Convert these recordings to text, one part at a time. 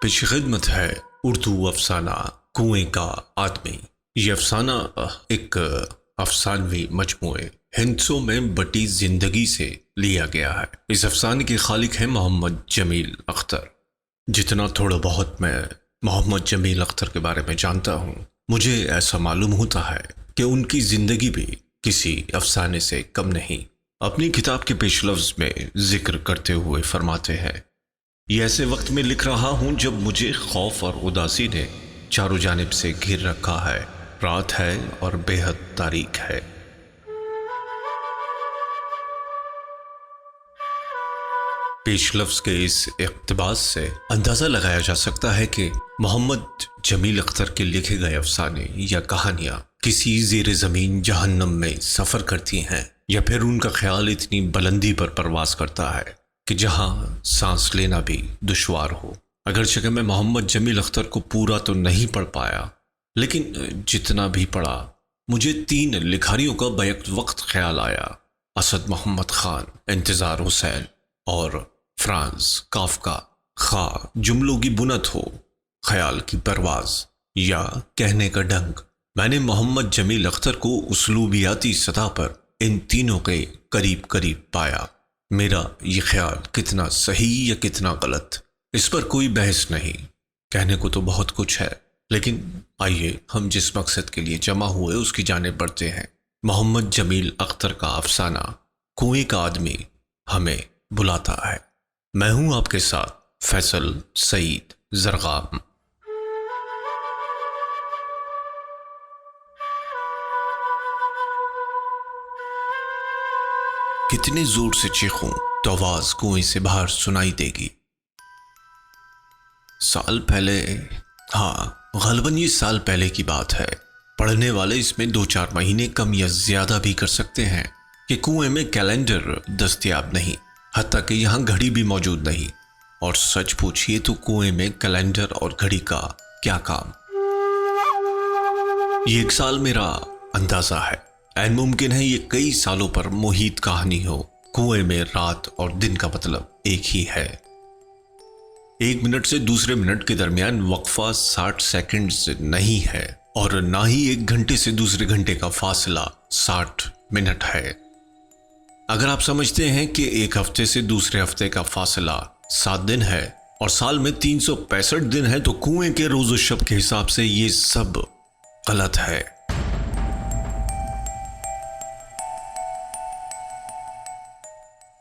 पेशखिदमत है उर्दू अफसाना कुएं का आदमी। ये अफसाना एक अफसानवी मजमूए हिंसों में बटी जिंदगी से लिया गया है। इस अफसाने के खालिक हैं मोहम्मद जमील अख्तर। जितना थोड़ा बहुत मैं मोहम्मद जमील अख्तर के बारे में जानता हूँ, मुझे ऐसा मालूम होता है कि उनकी जिंदगी भी किसी अफसाने से कम नहीं। अपनी किताब के पेशलफ्ज में जिक्र करते हुए फरमाते हैं, ये ऐसे वक्त में लिख रहा हूं जब मुझे खौफ और उदासी ने चारों जानिब से घेर रखा है। रात है और बेहद तारीक है। पेश लफ्ज के इस इक़्तिबास से अंदाज़ा लगाया जा सकता है कि मोहम्मद जमील अख्तर के लिखे गए अफसाने या कहानियाँ किसी ज़ेर ज़मीन जहन्नम में सफ़र करती हैं, या फिर उनका ख्याल इतनी बुलंदी पर परवास करता है कि जहाँ सांस लेना भी दुश्वार हो। अगरचे मैं मोहम्मद जमील अख्तर को पूरा तो नहीं पढ़ पाया, लेकिन जितना भी पढ़ा मुझे 3 लिखारियों का बैक वक्त ख्याल आया। असद मोहम्मद ख़ान, इंतज़ार हुसैन और फ्रांस काफ्का। खा जुमलों की बुनत हो, ख्याल की परवाज़ या कहने का ढंग, मैंने मोहम्मद जमील अख्तर को उसलूबियाती सतह पर इन तीनों के करीब करीब पाया। मेरा ये ख्याल कितना सही या कितना गलत, इस पर कोई बहस नहीं। कहने को तो बहुत कुछ है, लेकिन आइए हम जिस मकसद के लिए जमा हुए उसकी जानिब बढ़ते हैं। मोहम्मद जमील अख्तर का अफसाना कुएं का आदमी हमें बुलाता है। मैं हूं आपके साथ फैसल सईद जरगाम। कितने जोर से चीखूं तो आवाज कुएं से बाहर सुनाई देगी। साल पहले, हाँ गलबन ये साल पहले की बात है। पढ़ने वाले इसमें 2-4 महीने कम या ज्यादा भी कर सकते हैं कि कुएं में कैलेंडर दस्तयाब नहीं, हत्ता कि यहाँ घड़ी भी मौजूद नहीं। और सच पूछिए तो कुएं में कैलेंडर और घड़ी का क्या काम। ये 1 साल मेरा अंदाजा है। ऐन मुमकिन है ये कई सालों पर मुहित कहानी हो। कुएं में रात और दिन का मतलब एक ही है। 1 मिनट से दूसरे मिनट के दरमियान वक्फा 60 सेकंड से नहीं है, और ना ही 1 घंटे से दूसरे घंटे का फासला 60 मिनट है। अगर आप समझते हैं कि 1 हफ्ते से दूसरे हफ्ते का फासला 7 दिन है और साल में 365 दिन है, तो कुएं के रोज़ो शब के हिसाब से ये सब गलत है।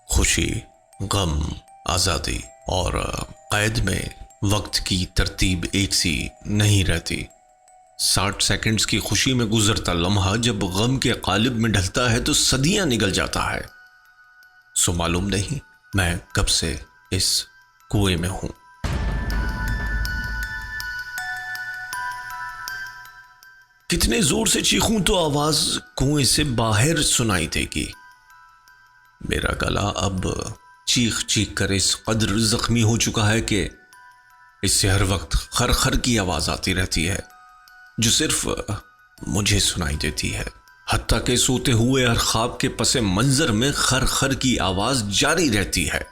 खुशी, गम, आज़ादी और कैद में वक्त की तरतीब एक सी नहीं रहती। 60 सेकंड्स की खुशी में गुजरता लम्हा जब गम के कालिब में ढलता है तो सदियां निकल जाता है। सो मालूम नहीं मैं कब से इस कुएं में हूं। कितने जोर से चीखूं तो आवाज कुएं से बाहर सुनाई देगी। मेरा गला अब चीख चीख कर इस कदर जख्मी हो चुका है कि इससे हर वक्त खर खर की आवाज आती रहती है, जो सिर्फ मुझे सुनाई देती है। हत्ता के सोते हुए हर ख्वाब के पसे मंजर में खर खर की आवाज जारी रहती है।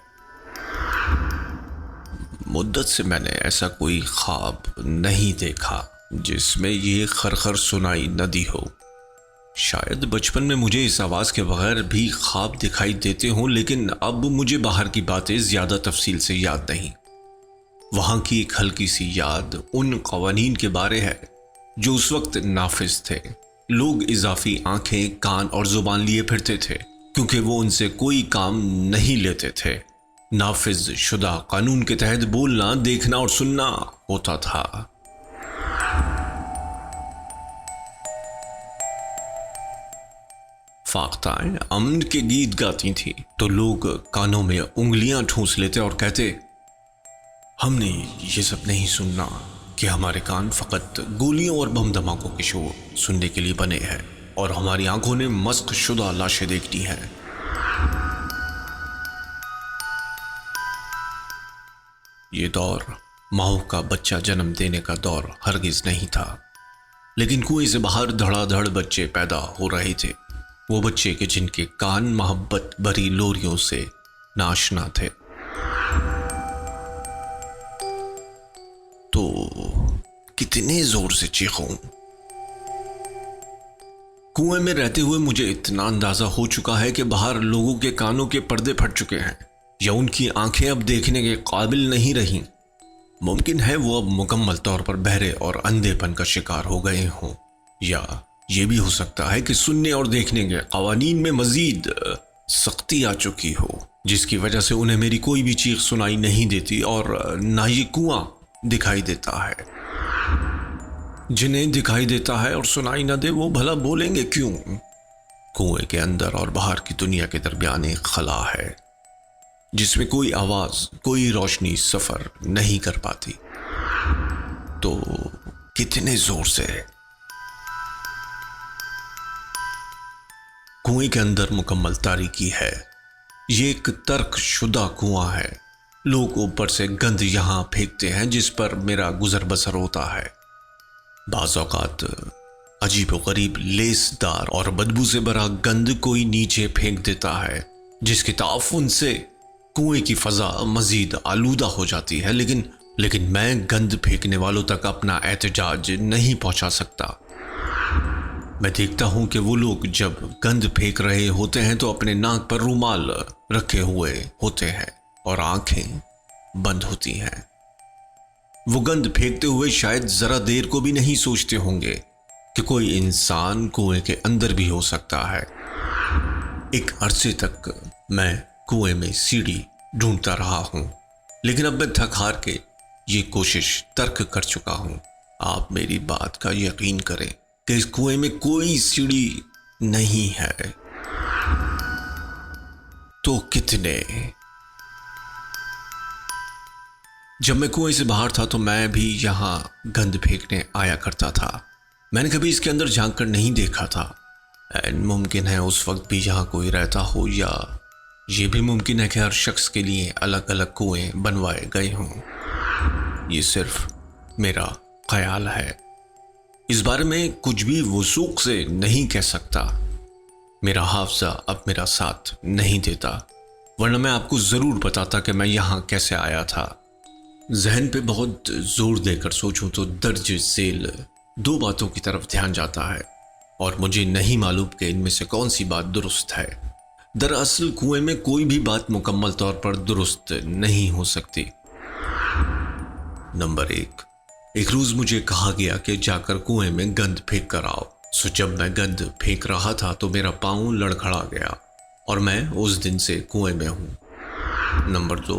मुद्दत से मैंने ऐसा कोई ख्वाब नहीं देखा जिसमें ये खर खर सुनाई न दी हो। शायद बचपन में मुझे इस आवाज़ के बगैर भी ख्वाब दिखाई देते हों, लेकिन अब मुझे बाहर की बातें ज़्यादा तफसील से याद नहीं। वहाँ की एक हल्की सी याद उन कवानीन के बारे है जो उस वक्त नाफिज थे। लोग इजाफी आंखें, कान और ज़ुबान लिए फिरते थे क्योंकि वो उनसे कोई काम नहीं लेते थे। नाफिज शुदा कानून के तहत बोलना, देखना और सुनना होता था। फाख्ताएं अमन के गीत गाती थी तो लोग कानों में उंगलियां ठूंस लेते और कहते, हमने ये सब नहीं सुनना कि हमारे कान फकत गोलियों और बम धमाकों के शोर सुनने के लिए बने हैं और हमारी आंखों ने मस्क शुदा लाशें देखनी हैं। ये दौर माओ का बच्चा जन्म देने का दौर हरगिज नहीं था, लेकिन कुएं से बाहर धड़ाधड़ बच्चे पैदा हो रहे थे। वो बच्चे के जिनके कान मोहब्बत भरी लोरियों से नाशना थे। कितने जोर से चीखूं। कुएं में रहते हुए मुझे इतना अंदाजा हो चुका है कि बाहर लोगों के कानों के पर्दे फट चुके हैं या उनकी आंखें अब देखने के काबिल नहीं रहीं। मुमकिन है वो अब मुकम्मल तौर पर बहरे और अंधेपन का शिकार हो गए हों, या ये भी हो सकता है कि सुनने और देखने के कवानीन में मजीद सख्ती आ चुकी हो, जिसकी वजह से उन्हें मेरी कोई भी चीख सुनाई नहीं देती और ना ये कुआं दिखाई देता है। जिन्हें दिखाई देता है और सुनाई ना दे वो भला बोलेंगे क्यों? कुएं के अंदर और बाहर की दुनिया के दरमियान एक खला है जिसमें कोई आवाज, कोई रोशनी सफर नहीं कर पाती। तो कितने जोर से कुएं के अंदर मुकम्मल तारीकी है। ये एक तर्कशुदा कुआं है। लोग ऊपर से गंद यहां फेंकते हैं जिस पर मेरा गुजर बसर होता है। बाज़ औक़ात अजीब-ओ-गरीब लेसदार और बदबू से भरा गंद कोई नीचे फेंक देता है जिसके ताउन से कुएं की फजा मजीद आलूदा हो जाती है, लेकिन मैं गंद फेंकने वालों तक अपना एहतजाज नहीं पहुंचा सकता। मैं देखता हूं कि वो लोग जब गंद फेंक रहे होते हैं तो अपने नाक पर रुमाल रखे हुए होते हैं और आंखें बंद होती हैं। वो गंद फेंकते हुए शायद जरा देर को भी नहीं सोचते होंगे कि कोई इंसान कुएं के अंदर भी हो सकता है। एक अरसे तक मैं कुएं में सीढ़ी ढूंढता रहा हूं, लेकिन अब मैं थक हार के ये कोशिश तर्क कर चुका हूं। आप मेरी बात का यकीन करें कि इस कुएं में कोई सीढ़ी नहीं है। तो कितने? जब मैं कुएं से बाहर था तो मैं भी यहां गंद फेंकने आया करता था। मैंने कभी इसके अंदर झांक कर नहीं देखा था। मुमकिन है उस वक्त भी यहां कोई रहता हो, या ये भी मुमकिन है कि हर शख्स के लिए अलग अलग कुएं बनवाए गए हों। ये सिर्फ मेरा ख्याल है। इस बारे में कुछ भी वसूख से नहीं कह सकता। मेरा हाफजा अब मेरा साथ नहीं देता, वरना मैं आपको जरूर बताता कि मैं यहां कैसे आया था। जहन पे बहुत जोर देकर सोचूं तो दर्ज झेल दो बातों की तरफ ध्यान जाता है और मुझे नहीं मालूम कि इनमें से कौन सी बात दुरुस्त है। दरअसल कुएं में कोई भी बात मुकम्मल तौर पर दुरुस्त नहीं हो सकती। नंबर एक रोज मुझे कहा गया कि जाकर कुएं में गंद फेंक कर आओ। सो जब मैं गंद फेंक रहा था तो मेरा पांव लड़खड़ा गया और मैं उस दिन से कुएं में हूं। नंबर 2,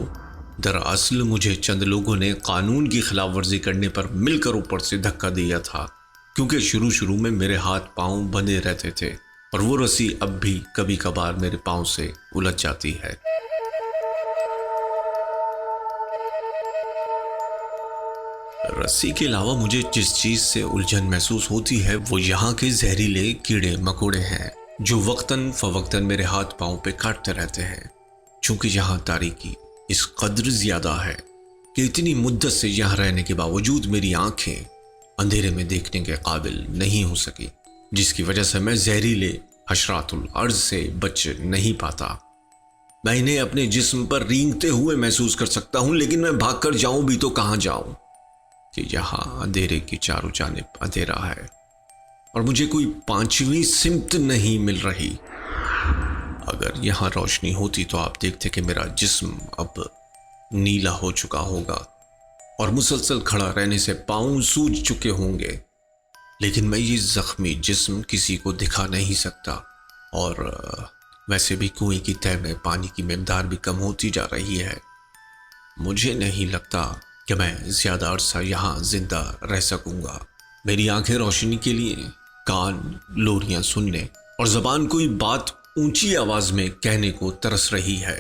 दरअसल मुझे चंद लोगों ने कानून की खिलाफ वर्जी करने पर मिलकर ऊपर से धक्का दिया था, क्योंकि शुरू में मेरे हाथ पांव बंधे रहते थे और वो रस्सी अब भी कभी कभार मेरे पांव से उलझ जाती है। रस्सी के अलावा मुझे जिस चीज से उलझन महसूस होती है वो यहाँ के जहरीले कीड़े मकोड़े हैं जो वक्तन फवक्तन मेरे हाथ पांव पे काटते रहते हैं। चूंकि यहाँ तारीकी इस कदर ज्यादा है कि इतनी मुद्दत से यहाँ रहने के बावजूद मेरी आंखें अंधेरे में देखने के काबिल नहीं हो सकी, जिसकी वजह से मैं जहरीले हशरातुल अर्ज से बच नहीं पाता। मैं इन्हें अपने जिस्म पर रेंगते हुए महसूस कर सकता हूं, लेकिन मैं भागकर जाऊं भी तो कहां जाऊं कि यहां अंधेरे की चारों जानिब अंधेरा है और मुझे कोई पांचवी सिमत नहीं मिल रही। अगर यहां रोशनी होती तो आप देखते कि मेरा जिस्म अब नीला हो चुका होगा और मुसलसल खड़ा रहने से पांव सूज चुके होंगे, लेकिन मैं ये जख्मी जिस्म किसी को दिखा नहीं सकता। और वैसे भी कुएं की तह में पानी की मिकदार भी कम होती जा रही है। मुझे नहीं लगता कि मैं ज्यादा अरसा यहाँ जिंदा रह सकूंगा। मेरी आंखें रोशनी के लिए, कान लोरियां सुनने और जबान कोई बात ऊंची आवाज में कहने को तरस रही है,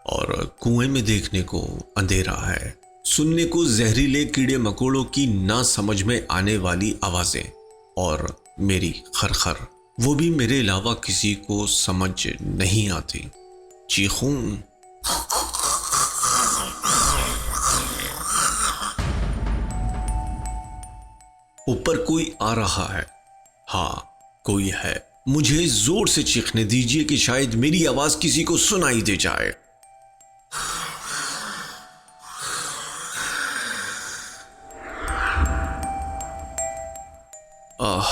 और कुएं में देखने को अंधेरा है, सुनने को जहरीले कीड़े मकोड़ों की ना समझ में आने वाली आवाजें और मेरी खरखर, वो भी मेरे अलावा किसी को समझ नहीं आती। चीखूं, ऊपर कोई आ रहा है। हाँ, कोई है। मुझे जोर से चीखने दीजिए कि शायद मेरी आवाज किसी को सुनाई दे जाए। आह,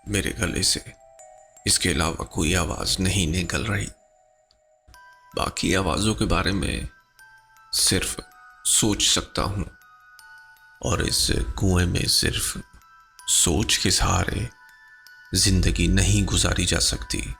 मेरे गले से इसके अलावा कोई आवाज नहीं निकल रही। बाकी आवाजों के बारे में सिर्फ सोच सकता हूं, और इस कुएं में सिर्फ सोच के सहारे जिंदगी नहीं गुजारी जा सकती।